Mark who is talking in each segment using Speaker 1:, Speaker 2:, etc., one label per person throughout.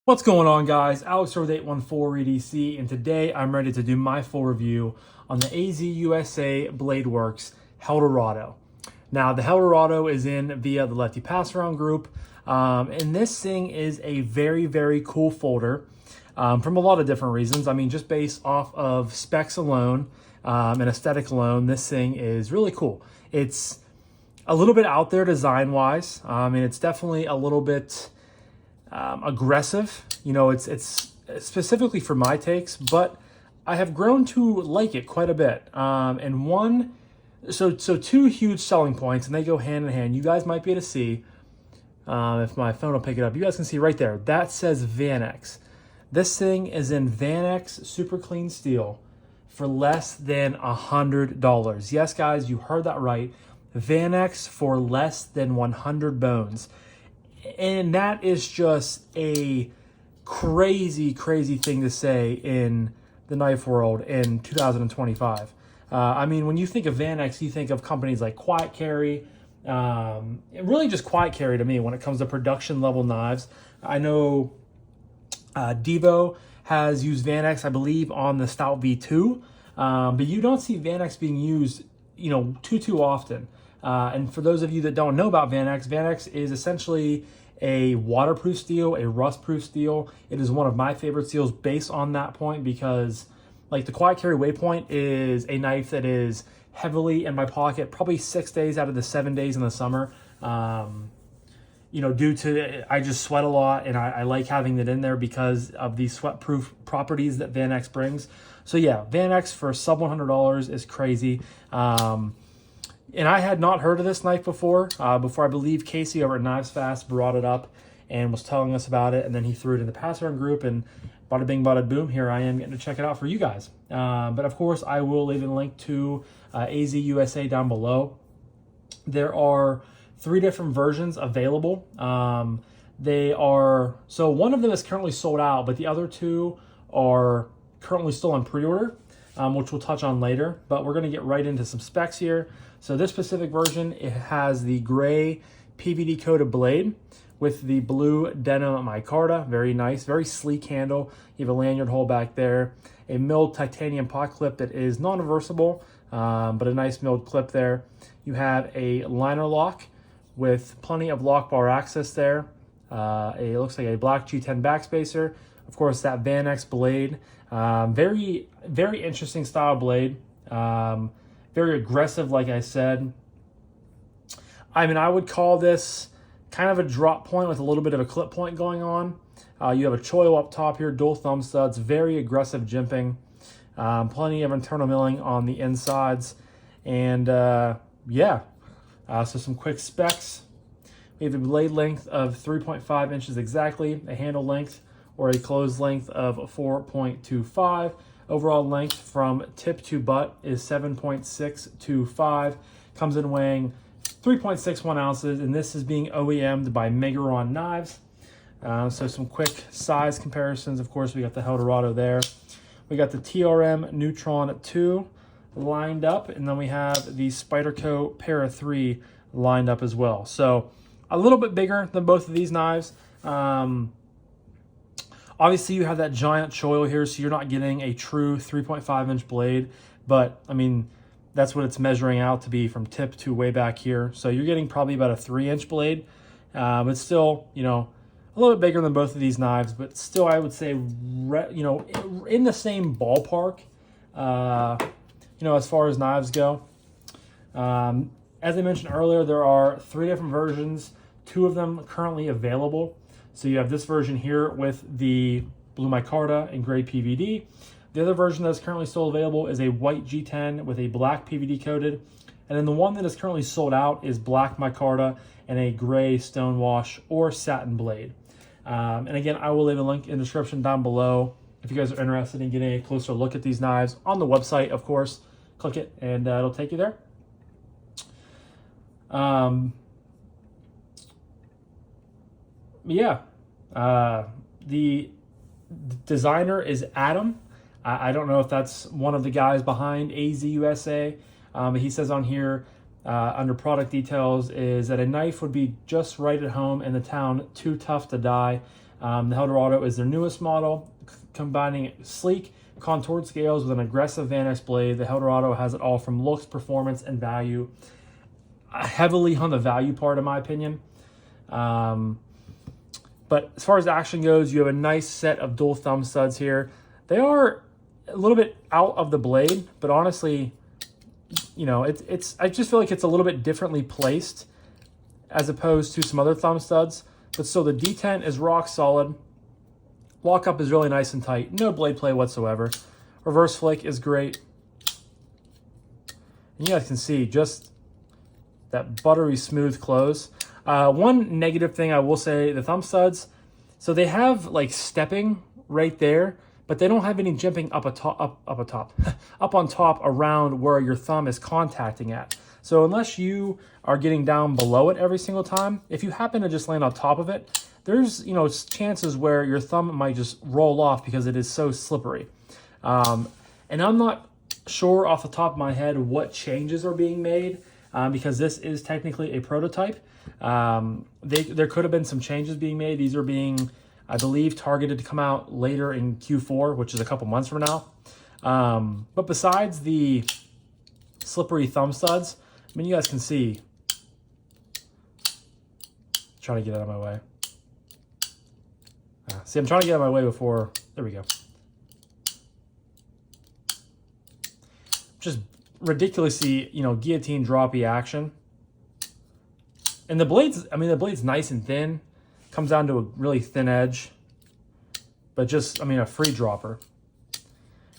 Speaker 1: What's going on, guys? Alex with 814 EDC, and today I'm ready to do my full review on the AZUSA Bladeworks Helldorado. Now, the Helldorado is in via the Lefty passaround group, and this thing is a very, very cool folder from a lot of different reasons. I mean, just based off of specs alone and aesthetic alone, this thing is really cool. It's a little bit out there design-wise, and it's definitely a little bit aggressive. You know, it's specifically for my takes, but I have grown to like it quite a bit. So two huge selling points, and they go hand in hand. You guys might be able to see, if my phone will pick it up, you guys can see right there, that says Vanax. This thing is in Vanax super clean steel for less than $100. Yes, guys, you heard that right. Vanax for less than 100 bones. And that is just a crazy, crazy thing to say in the knife world in 2025. I mean, when you think of Vanax, you think of companies like Quiet Carry, really just Quiet Carry to me when it comes to production level knives. I know Devo has used Vanax, I believe, on the Stout V2, but you don't see Vanax being used, too often. And for those of you that don't know about Vanax, Vanax is essentially a waterproof steel, a rust-proof steel. It is one of my favorite steels based on that point because, like, the Quiet Carry Waypoint is a knife that is heavily in my pocket, probably 6 days out of the 7 days in the summer. Due to I just sweat a lot, and I like having it in there because of the sweat-proof properties that Vanax brings. So yeah, Vanax for sub $100 is crazy. And I had not heard of this knife before I believe Casey over at Knives Fast brought it up and was telling us about it, and then he threw it in the passaround group, and bada bing, bada boom, here I am getting to check it out for you guys. But of course, I will leave a link to AZUSA down below. There are 3 different versions available. So one of them is currently sold out, but the other 2 are currently still on pre-order, which we'll touch on later. But we're going to get right into some specs here. So this specific version, it has the gray PVD coated blade with the blue denim micarta. Very nice, very sleek handle. You have a lanyard hole back there, a milled titanium pot clip that is non-reversible, but a nice milled clip there. You have a liner lock with plenty of lock bar access there. It looks like a black G10 backspacer. Of course, that Vanax blade. Very, very interesting style blade. Very aggressive, like I said. I mean, I would call this kind of a drop point with a little bit of a clip point going on. You have a choil up top here, dual thumb studs, very aggressive jimping. Plenty of internal milling on the insides. And so some quick specs. We have a blade length of 3.5 inches exactly, a handle length or a closed length of 4.25. Overall length from tip to butt is 7.625. Comes in weighing 3.61 ounces, and this is being OEM'd by Megaron Knives. So some quick size comparisons. Of course, we got the Helldorado there. We got the TRM Neutron 2 lined up, and then we have the Spyderco Para 3 lined up as well. So a little bit bigger than both of these knives. Obviously, you have that giant choil here, so you're not getting a true 3.5-inch blade. But, I mean, that's what it's measuring out to be from tip to way back here. So you're getting probably about a 3-inch blade. But still, a little bit bigger than both of these knives. But still, I would say, in the same ballpark, as far as knives go. As I mentioned earlier, there are 3 different versions. 2 of them currently available. So you have this version here with the blue micarta and gray PVD. The other version that is currently still available is a white G10 with a black PVD coated. And then the one that is currently sold out is black micarta and a gray stonewash or satin blade. And again, I will leave a link in the description down below if you guys are interested in getting a closer look at these knives on the website, of course. Click it and it'll take you there. The designer is Adam. I don't know if that's one of the guys behind AZUSA, but he says on here under product details is that a knife would be just right at home in the town, too tough to die. The Helldorado is their newest model, combining sleek, contoured scales with an aggressive Vanax blade. The Helldorado has it all from looks, performance, and value. Heavily on the value part, in my opinion. But as far as action goes, you have a nice set of dual thumb studs here. They are a little bit out of the blade, but honestly, you know, I just feel like it's a little bit differently placed as opposed to some other thumb studs. But still, the detent is rock solid. Lockup is really nice and tight. No blade play whatsoever. Reverse flick is great. And you guys can see just that buttery smooth close. One negative thing I will say, the thumb studs, so they have like stepping right there, but they don't have any jimping up on top around where your thumb is contacting at. So unless you are getting down below it every single time, if you happen to just land on top of it, there's, you know, chances where your thumb might just roll off because it is so slippery. And I'm not sure off the top of my head what changes are being made because this is technically a prototype. There could have been some changes being made. These are being, I believe, targeted to come out later in Q4, which is a couple months from now. But besides the slippery thumb studs, I mean, you guys can see. Trying to get out of my way. See, I'm trying to get out of my way before. There we go. Just ridiculously, you know, guillotine droppy action. And the blade's, I mean, the blade's nice and thin. Comes down to a really thin edge. But just, I mean, a free dropper.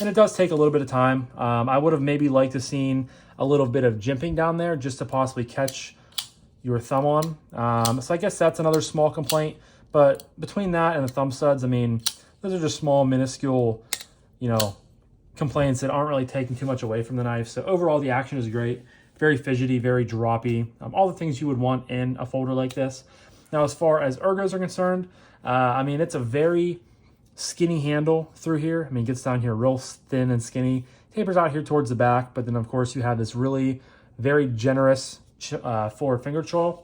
Speaker 1: And it does take a little bit of time. I would have maybe liked to seen a little bit of jimping down there just to possibly catch your thumb on. So I guess that's another small complaint. But between that and the thumb studs, I mean, those are just small, minuscule, you know, complaints that aren't really taking too much away from the knife. So overall, the action is great. Very fidgety, very droppy. All the things you would want in a folder like this. Now, as far as ergos are concerned, I mean, it's a very skinny handle through here. I mean, it gets down here real thin and skinny. Tapers out here towards the back, but then, of course, you have this really very generous forward finger choil.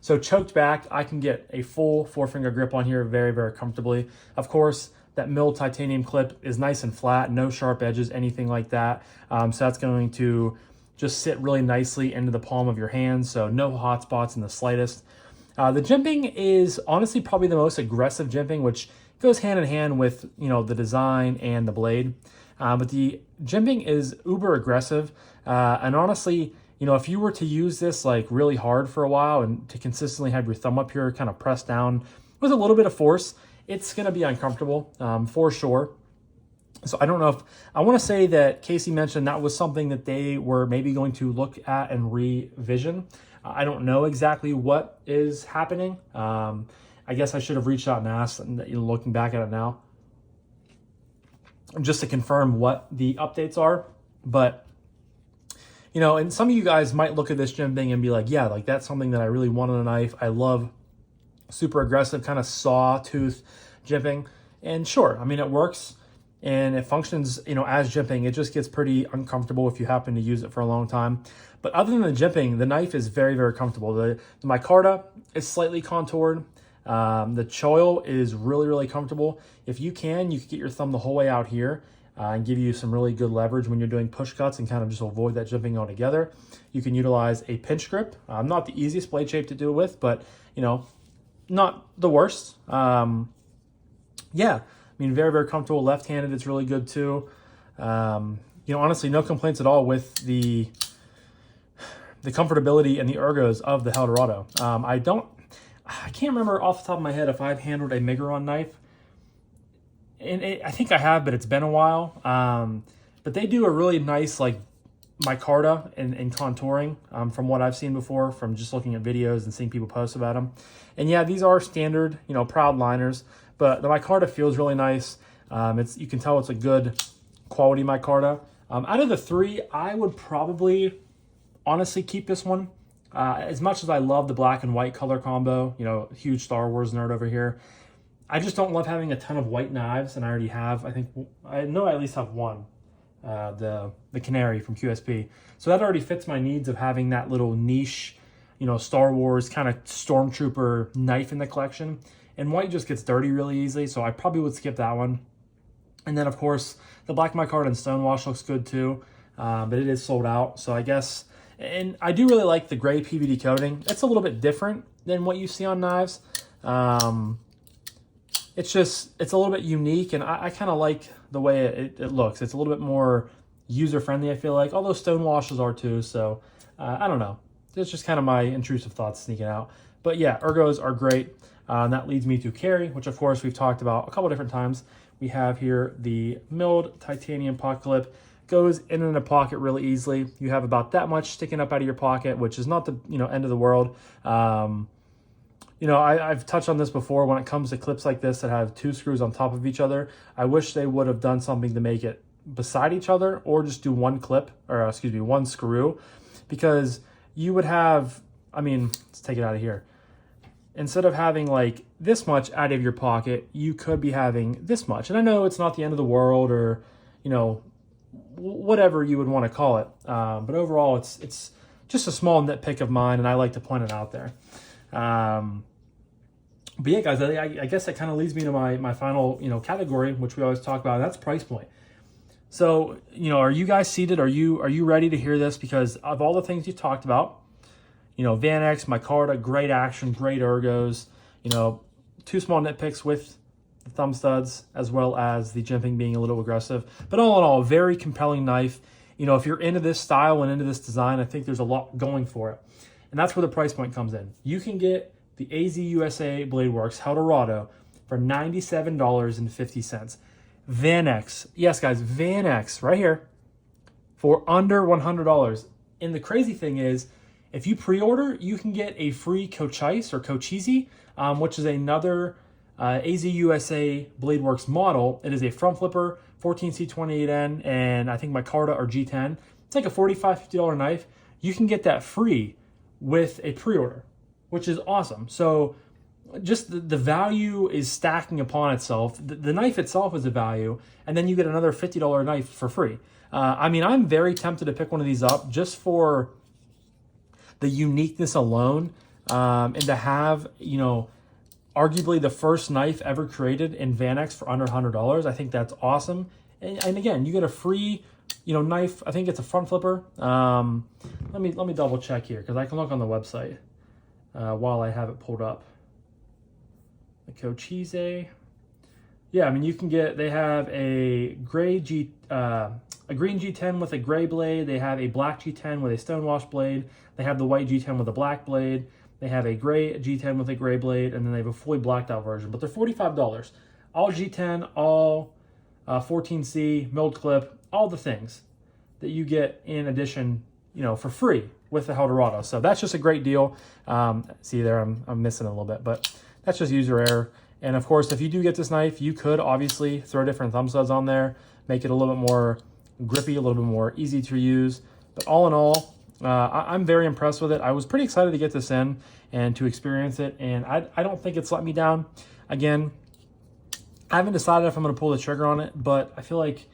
Speaker 1: So choked back, I can get a full four-finger grip on here very, very comfortably. Of course, that milled titanium clip is nice and flat, no sharp edges, anything like that. So that's going to just sit really nicely into the palm of your hand, so no hot spots in the slightest. The jimping is honestly probably the most aggressive jimping, which goes hand in hand with, you know, the design and the blade. But the jimping is uber aggressive, and honestly, you know, if you were to use this like really hard for a while and to consistently have your thumb up here kind of pressed down with a little bit of force, it's going to be uncomfortable for sure. So I don't know if, I want to say that Casey mentioned that was something that they were maybe going to look at and revision. I don't know exactly what is happening. I guess I should have reached out and asked, and, you know, looking back at it now, just to confirm what the updates are. But you know, and some of you guys might look at this jimping and be like, yeah, like that's something that I really want on a knife. I love super aggressive kind of sawtooth jimping. And sure, I mean, it works and it functions, you know, as jimping. It just gets pretty uncomfortable if you happen to use it for a long time. But other than the jimping, the knife is very, very comfortable. The micarta is slightly contoured. The choil is really, really comfortable. If you can get your thumb the whole way out here. And give you some really good leverage when you're doing push cuts and kind of just avoid that jimping altogether. You can utilize a pinch grip. Not the easiest blade shape to do it with, but, you know, not the worst. Yeah, I mean, very, very comfortable. Left-handed, it's really good too. You know, honestly, no complaints at all with the comfortability and the ergos of the Helldorado. I can't remember off the top of my head if I've handled a Migron knife. And I think I have, but it's been a while. But they do a really nice, like, micarta and contouring from what I've seen before, from just looking at videos and seeing people post about them. And yeah, these are standard, you know, proud liners, but the micarta feels really nice. You can tell it's a good quality micarta. Out of the three, I would probably honestly keep this one. As much as I love the black and white color combo, you know, huge Star Wars nerd over here, I just don't love having a ton of white knives, and I already have, I know I at least have one, the Canary from QSP. So that already fits my needs of having that little niche, you know, Star Wars kind of stormtrooper knife in the collection. and white just gets dirty really easily, so I probably would skip that one. And then, of course, the black micarta and stonewash looks good too, but it is sold out. So I guess, and I do really like the gray PVD coating. It's a little bit different than what you see on knives. It's a little bit unique, and I kind of like the way it looks. It's a little bit more user-friendly, I feel like. All those stonewashes are too, so I don't know. It's just kind of my intrusive thoughts sneaking out. But yeah, ergos are great. And that leads me to carry, which of course we've talked about a couple different times. We have here the milled titanium pocket clip. Goes in and a pocket really easily. You have about that much sticking up out of your pocket, which is not the end of the world. I've touched on this before when it comes to clips like this that have two screws on top of each other. I wish they would have done something to make it beside each other, or just do one clip, or excuse me, one screw, because you would have, let's take it out of here. Instead of having like this much out of your pocket, you could be having this much. And I know it's not the end of the world, or, whatever you would want to call it. But overall, it's just a small nitpick of mine, and I like to point it out there. But yeah, guys, I guess that kind of leads me to my final, category, which we always talk about, and that's price point. So, are you guys seated? Are you ready to hear this? Because of all the things you talked about, Vanax, micarta, great action, great ergos, two small nitpicks with the thumb studs, as well as the jimping being a little aggressive. But all in all, a very compelling knife. If you're into this style and into this design, I think there's a lot going for it. And that's where the price point comes in. You can get the Azusa Bladeworks Helldorado for $97.50. Vanax, yes guys, Vanax right here for under $100. And the crazy thing is, if you pre-order, you can get a free Cochise or Cochise, which is another Azusa Bladeworks model. It is a front flipper, 14C28N, and I think micarta or G10. It's like a $45, $50 knife. You can get that free with a pre-order, which is awesome. So just the value is stacking upon itself. The knife itself is a value, and then you get another $50 knife for free. I'm very tempted to pick one of these up just for the uniqueness alone, and to have, arguably the first knife ever created in Vanax for under $100. I think that's awesome. And again, you get a free, knife. I think it's a front flipper. Let me double check here, because I can look on the website while I have it pulled up. The Cochise. Yeah, you can get, they have a green G10 with a gray blade. They have a black G10 with a stonewash blade. They have the white G10 with a black blade. They have a gray G10 with a gray blade, and then they have a fully blacked out version. But they're $45. All G10, all 14C, milled clip, all the things that you get in addition, for free with the Helldorado. So that's just a great deal. See there, I'm missing a little bit, but that's just user error. And of course, if you do get this knife, you could obviously throw different thumb studs on there, make it a little bit more grippy, a little bit more easy to use. But all in all, I'm very impressed with it. I was pretty excited to get this in and to experience it, and I don't think it's let me down. Again, I haven't decided if I'm going to pull the trigger on it, but I feel like,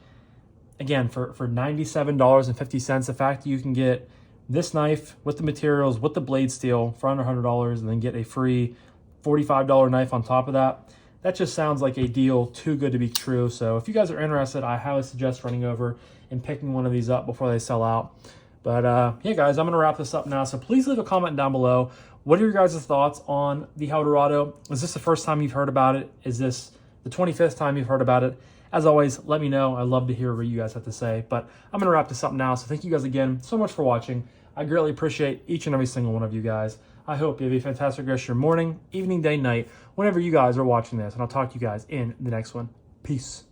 Speaker 1: again, for $97.50, the fact that you can get this knife with the materials, with the blade steel for under $100, and then get a free $45 knife on top of that, that just sounds like a deal too good to be true. So if you guys are interested, I highly suggest running over and picking one of these up before they sell out. But yeah, guys, I'm going to wrap this up now. So please leave a comment down below. What are your guys' thoughts on the Helldorado? Is this the first time you've heard about it? Is this the 25th time you've heard about it? As always, let me know. I love to hear what you guys have to say. But I'm going to wrap this up now. So thank you guys again so much for watching. I greatly appreciate each and every single one of you guys. I hope you have a fantastic rest of your morning, evening, day, night, whenever you guys are watching this. And I'll talk to you guys in the next one. Peace.